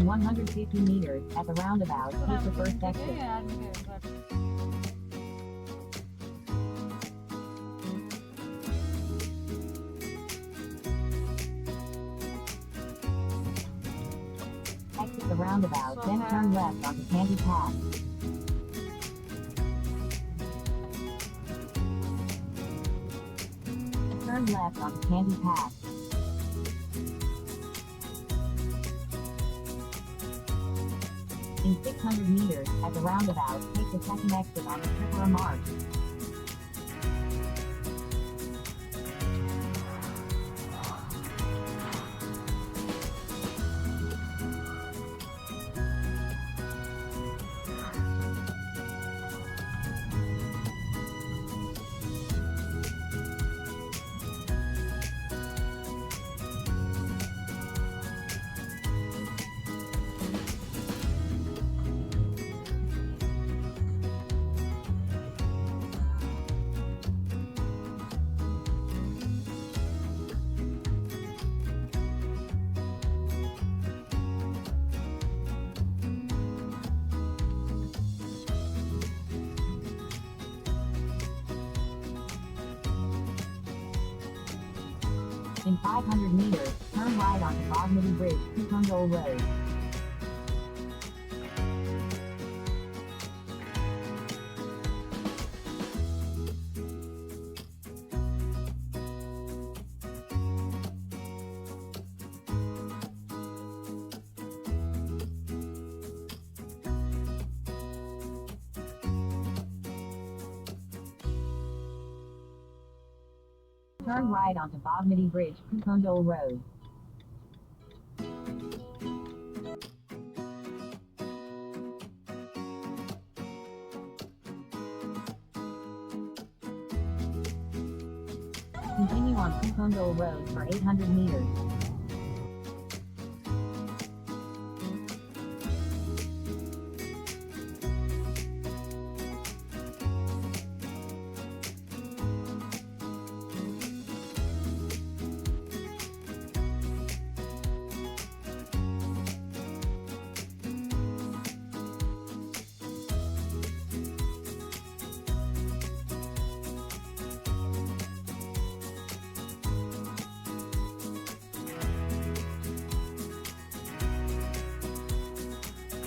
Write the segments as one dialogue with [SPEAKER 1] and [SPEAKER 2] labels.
[SPEAKER 1] 150 meters, at the roundabout, take the first exit. Exit the roundabout, then turn left onto Candy Path. Turn left onto Candy Path. In 600 meters, at the roundabout, take the second exit onto Tripura March. In 500 meters, turn right onto Bagmati Bridge, Kupondole Road. Turn right onto Bagmati Bridge, Kupondole Road. Continue on Kupondole Road for 800 meters.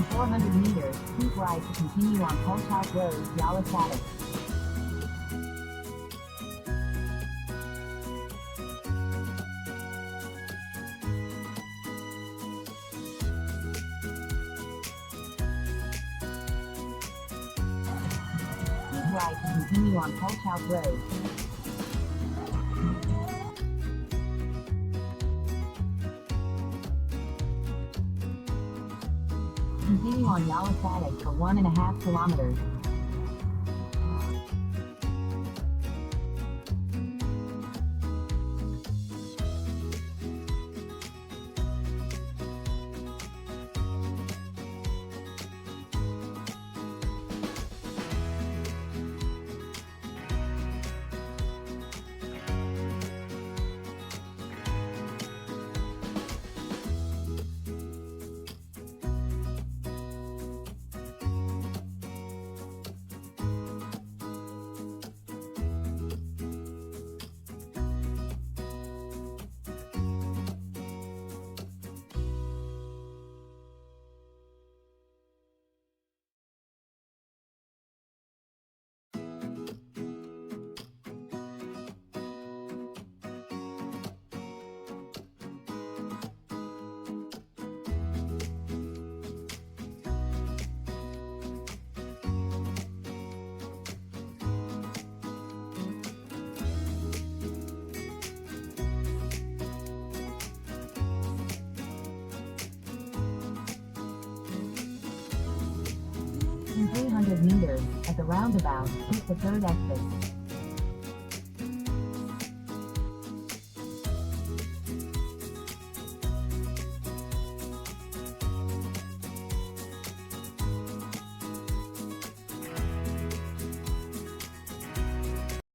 [SPEAKER 1] In 400 meters, keep right to continue on Kolchak Road, Lalitpur. Keep right to continue on Kolchak Road. Continue on Lalitpur for 1.5 kilometers. In 300 meters, at the roundabout, take the third exit.